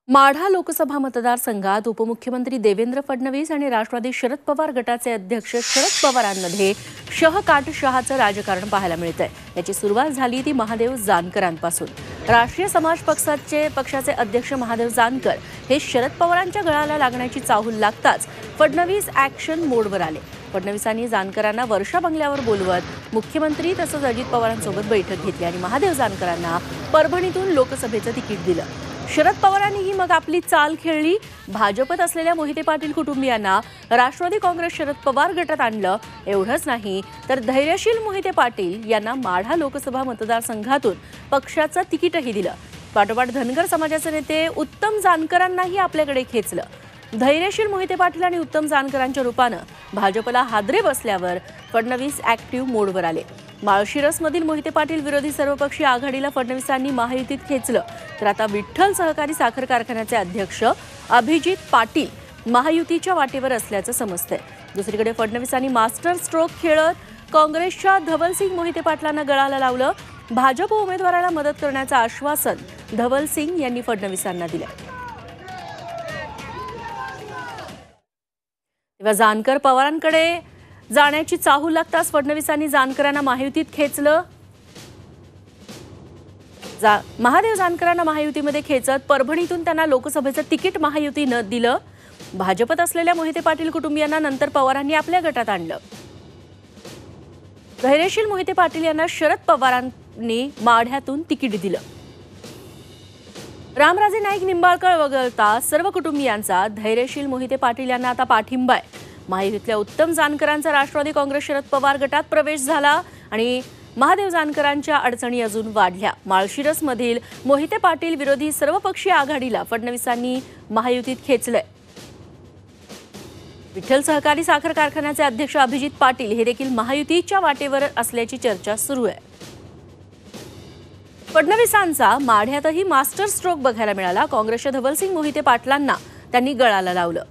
माढा लोकसभा मतदारसंघात उपमुख्यमंत्री देवेंद्र फडणवीस आणि राष्ट्रवादी शरद पवार गटाचे अध्यक्ष शरद पवारांमध्ये शहाचं राजकारण पाहायला मिळतंय। याची सुरुवात झाली ती महादेव जानकरांपासून। राष्ट्रीय समाज पक्षाचे अध्यक्ष महादेव जानकर हे शरद पवारांच्या गळाला लागण्याची चाहूल लागताच फडणवीस ॲक्शन मोडवर आले। फडणवीसांनी जानकरांना वर्षा बंगल्यावर बोलवत मुख्यमंत्री तसंच अजित पवारांसोबत बैठक घेतली आणि महादेव जानकरांना परभणीतून लोकसभेचं तिकीट दिलं। शरद पवारांनीही मग आपली चाल खेळली। भाजपत असलेल्या मोहिते पाटील कुटुंबियांना राष्ट्रवादी काँग्रेस शरद पवार गटात आणलं। एवढंच नाही तर धैर्यशील मोहिते पाटील यांना माढा लोकसभा मतदारसंघातून पक्षाचं तिकीटही दिलं। पाठोपाठ धनगर समाजाचे नेते उत्तम जानकरांनाही आपल्याकडे खेचलं। धैर्यशील मोहिते पाटील आणि उत्तम जानकरांच्या रूपानं भाजपला हादरे बसल्यावर फडणवीस ॲक्टिव्ह मोडवर आले। माळशिरसमधील मोहिते पाटील विरोधी सर्वपक्षीय आघाडीला फडणवीसांनी महायुतीत खेचलं, तर आता विठ्ठल सहकारी साखर कारखान्याचे अध्यक्ष अभिजित पाटील महायुतीच्या वाटेवर असल्याचं समजतंय। दुसरीकडे फडणवीसांनी मास्टर स्ट्रोक खेळत काँग्रेसच्या धवलसिंग मोहिते पाटलांना गळाला लावलं। भाजप उमेदवाराला मदत करण्याचं आश्वासन धवलसिंग यांनी फडणवीसांना दिलं। तेव्हा जानकर पवारांकडे जाण्याची चाहूल लागताच फडणवीसांनी जानकरांना महायुतीत खेचलं। महादेव जानकरांना महायुतीमध्ये खेचत परभणीतून त्यांना लोकसभेचं तिकीट महायुतीनं दिलं। भाजपत असलेल्या मोहिते पाटील कुटुंबियांना नंतर पवारांनी आपल्या गटात आणलं। धैर्यशील मोहिते पाटील यांना शरद पवारांनी माढ्यातून तिकीट दिलं। रामराजे नाईक निंबाळकर वगळता सर्व कुटुंबियांचा धैर्यशील मोहिते पाटील यांना आता पाठिंबा आहे। महायुतीतल्या उत्तम जानकरांचा राष्ट्रवादी काँग्रेस शरद पवार गटात प्रवेश झाला आणि महादेव जानकरांच्या अडचणी अजून वाढल्या। माळशिरसमधील मोहिते पाटील विरोधी सर्वपक्षीय आघाडीला फडणवीसांनी महायुतीत खेचलंय। विठ्ठल सहकारी साखर कारखान्याचे अध्यक्ष अभिजित पाटील हे देखील महायुतीच्या वाटेवर असल्याची चर्चा सुरू आहे। फडणवीसांचा माढ्यातही मास्टर स्ट्रोक बघायला मिळाला। काँग्रेसच्या धवलसिंग मोहिते पाटलांना त्यांनी गळाला लावलं।